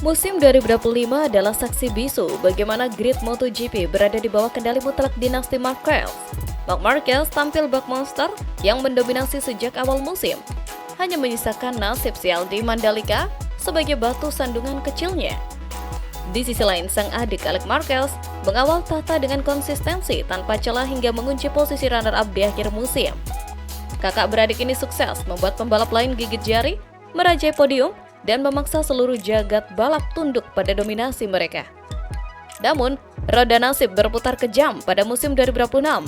Musim 2025 adalah saksi bisu bagaimana grid MotoGP berada di bawah kendali mutlak dinasti Marquez. Marc Marquez tampil bak monster yang mendominasi sejak awal musim, hanya menyisakan nasib sial di Mandalika sebagai batu sandungan kecilnya. Di sisi lain, sang adik Alex Marquez mengawal tahta dengan konsistensi tanpa celah hingga mengunci posisi runner-up di akhir musim. Kakak beradik ini sukses membuat pembalap lain gigit jari, merajai podium, dan memaksa seluruh jagat balap tunduk pada dominasi mereka. Namun, roda nasib berputar kejam pada musim 2026.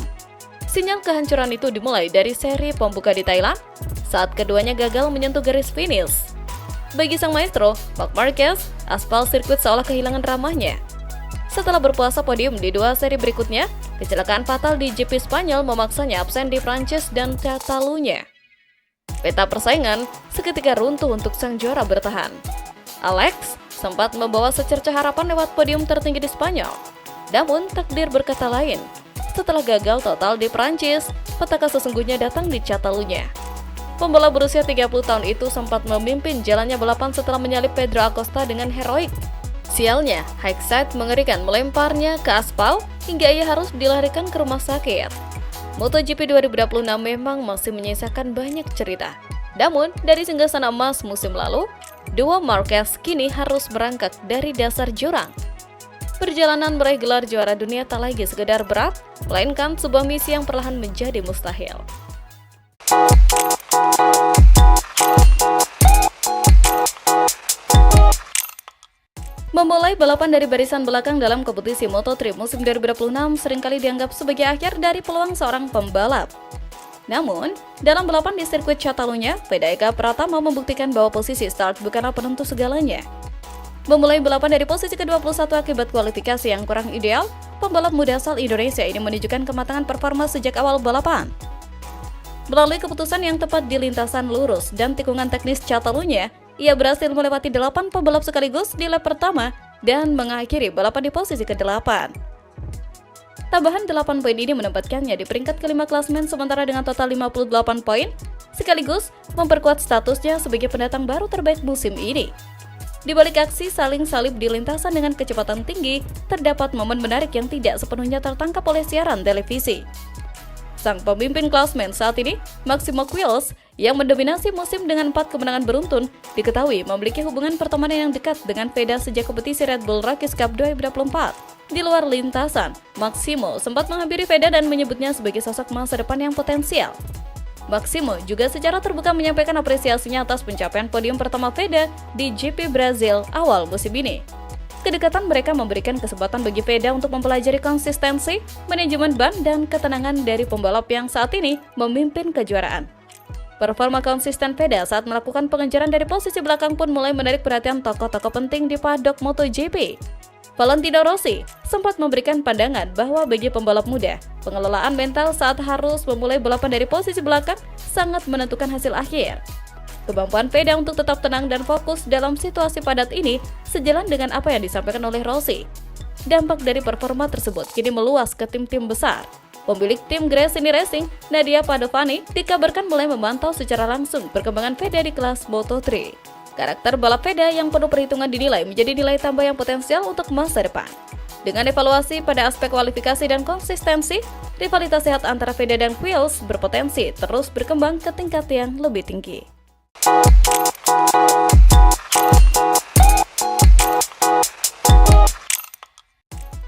Sinyal kehancuran itu dimulai dari seri pembuka di Thailand saat keduanya gagal menyentuh garis finish. Bagi sang maestro, Marc Marquez, aspal sirkuit seolah kehilangan ramahnya. Setelah berpuasa podium di dua seri berikutnya, kecelakaan fatal di GP Spanyol memaksanya absen di Prancis dan Catalunya. Peta persaingan seketika runtuh untuk sang juara bertahan. Alex sempat membawa secercah harapan lewat podium tertinggi di Spanyol. Namun takdir berkata lain. Setelah gagal total di Prancis, petaka sesungguhnya datang di Catalunya. Pembalap berusia 30 tahun itu sempat memimpin jalannya balapan setelah menyalip Pedro Acosta dengan heroik. Sialnya, Hickside mengerikan melemparnya ke aspal hingga ia harus dilarikan ke rumah sakit. MotoGP 2026 memang masih menyisakan banyak cerita. Namun, dari singgasana emas musim lalu, duo Marquez kini harus merangkak dari dasar jurang. Perjalanan meraih gelar juara dunia tak lagi sekedar berat, melainkan sebuah misi yang perlahan menjadi mustahil. Memulai balapan dari barisan belakang dalam kompetisi Moto3 musim 2026 seringkali dianggap sebagai akhir dari peluang seorang pembalap. Namun, dalam balapan di sirkuit Catalunya, Veda Eka Pratama membuktikan bahwa posisi start bukanlah penentu segalanya. Memulai balapan dari posisi ke-21 akibat kualifikasi yang kurang ideal, pembalap muda asal Indonesia ini menunjukkan kematangan performa sejak awal balapan. Melalui keputusan yang tepat di lintasan lurus dan tikungan teknis Catalunya, ia berhasil melewati 8 pembalap sekaligus di lap pertama dan mengakhiri balapan di posisi ke-8. Tambahan 8 poin ini menempatkannya di peringkat kelima klasemen sementara dengan total 58 poin, sekaligus memperkuat statusnya sebagai pendatang baru terbaik musim ini. Di balik aksi saling salib di lintasan dengan kecepatan tinggi, terdapat momen menarik yang tidak sepenuhnya tertangkap oleh siaran televisi. Sang pemimpin klasemen saat ini, Máximo Quiles, yang mendominasi musim dengan 4 kemenangan beruntun, diketahui memiliki hubungan pertemanan yang dekat dengan Veda sejak kompetisi Red Bull Rookies Cup 2024. Di luar lintasan, Máximo sempat menghampiri Veda dan menyebutnya sebagai sosok masa depan yang potensial. Máximo juga secara terbuka menyampaikan apresiasinya atas pencapaian podium pertama Veda di GP Brazil awal musim ini. Kedekatan mereka memberikan kesempatan bagi Veda untuk mempelajari konsistensi, manajemen ban, dan ketenangan dari pembalap yang saat ini memimpin kejuaraan. Performa konsisten Veda saat melakukan pengejaran dari posisi belakang pun mulai menarik perhatian tokoh-tokoh penting di paddock MotoGP. Valentino Rossi sempat memberikan pandangan bahwa bagi pembalap muda, pengelolaan mental saat harus memulai balapan dari posisi belakang sangat menentukan hasil akhir. Kemampuan Veda untuk tetap tenang dan fokus dalam situasi padat ini sejalan dengan apa yang disampaikan oleh Rossi. Dampak dari performa tersebut kini meluas ke tim-tim besar. Pemilik tim Gresini Racing, Nadia Padovani, dikabarkan mulai memantau secara langsung perkembangan Veda di kelas Moto3. Karakter balap Veda yang penuh perhitungan dinilai menjadi nilai tambah yang potensial untuk masa depan. Dengan evaluasi pada aspek kualifikasi dan konsistensi, rivalitas sehat antara Veda dan Quiles berpotensi terus berkembang ke tingkat yang lebih tinggi.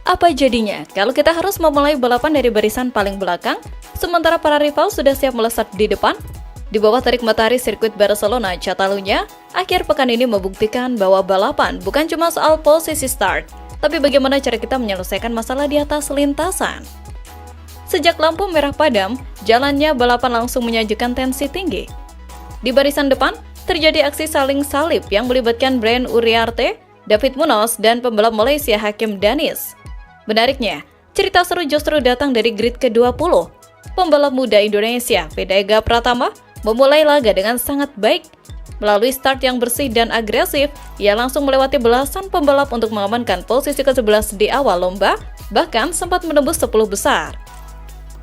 Apa jadinya kalau kita harus memulai balapan dari barisan paling belakang, sementara para rival sudah siap melesat di depan? Di bawah terik matahari sirkuit Barcelona, Catalunya, akhir pekan ini membuktikan bahwa balapan bukan cuma soal posisi start, tapi bagaimana cara kita menyelesaikan masalah di atas lintasan. Sejak lampu merah padam, jalannya balapan langsung menyajikan tensi tinggi. Di barisan depan, terjadi aksi saling salib yang melibatkan Brian Uriarte, David Munoz, dan pembalap Malaysia Hakim Danis. Menariknya, cerita seru justru datang dari grid ke-20. Pembalap muda Indonesia, Veda Eka Pratama, memulai laga dengan sangat baik. Melalui start yang bersih dan agresif, ia langsung melewati belasan pembalap untuk mengamankan posisi ke-11 di awal lomba, bahkan sempat menembus 10 besar.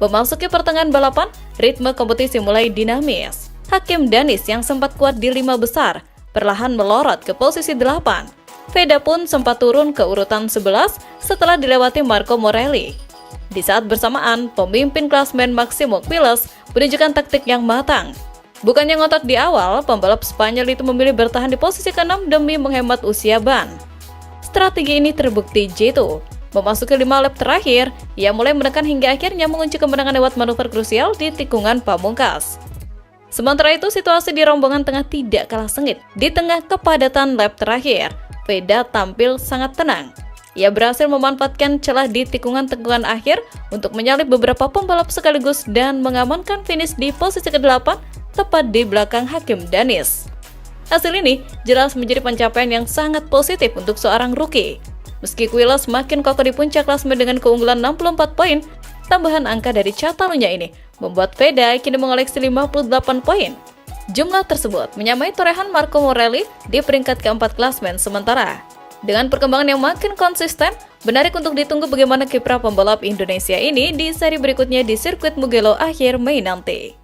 Memasuki pertengahan balapan, ritme kompetisi mulai dinamis. Hakim Danis yang sempat kuat di 5 besar, perlahan melorot ke posisi 8. Veda pun sempat turun ke urutan 11 setelah dilewati Marco Morelli. Di saat bersamaan, pemimpin klasmen Maximo Quiles menunjukkan taktik yang matang. Bukannya ngotot di awal, pembalap Spanyol itu memilih bertahan di posisi ke-6 demi menghemat usia ban. Strategi ini terbukti jitu. Memasuki 5 lap terakhir, ia mulai menekan hingga akhirnya mengunci kemenangan lewat manuver krusial di tikungan pamungkas. Sementara itu, situasi di rombongan tengah tidak kalah sengit. Di tengah kepadatan lap terakhir, Veda tampil sangat tenang. Ia berhasil memanfaatkan celah di tikungan-tikungan akhir untuk menyalip beberapa pembalap sekaligus dan mengamankan finish di posisi ke-8 tepat di belakang Hakim Danis. Hasil ini jelas menjadi pencapaian yang sangat positif untuk seorang rookie. Meski Quiles makin kokoh di puncak klasemen dengan keunggulan 64 poin, tambahan angka dari Catalunya ini membuat Veda kini mengoleksi 58 poin. Jumlah tersebut menyamai torehan Marco Morelli di peringkat keempat klasemen sementara. Dengan perkembangan yang makin konsisten, menarik untuk ditunggu bagaimana kiprah pembalap Indonesia ini di seri berikutnya di sirkuit Mugello akhir Mei nanti.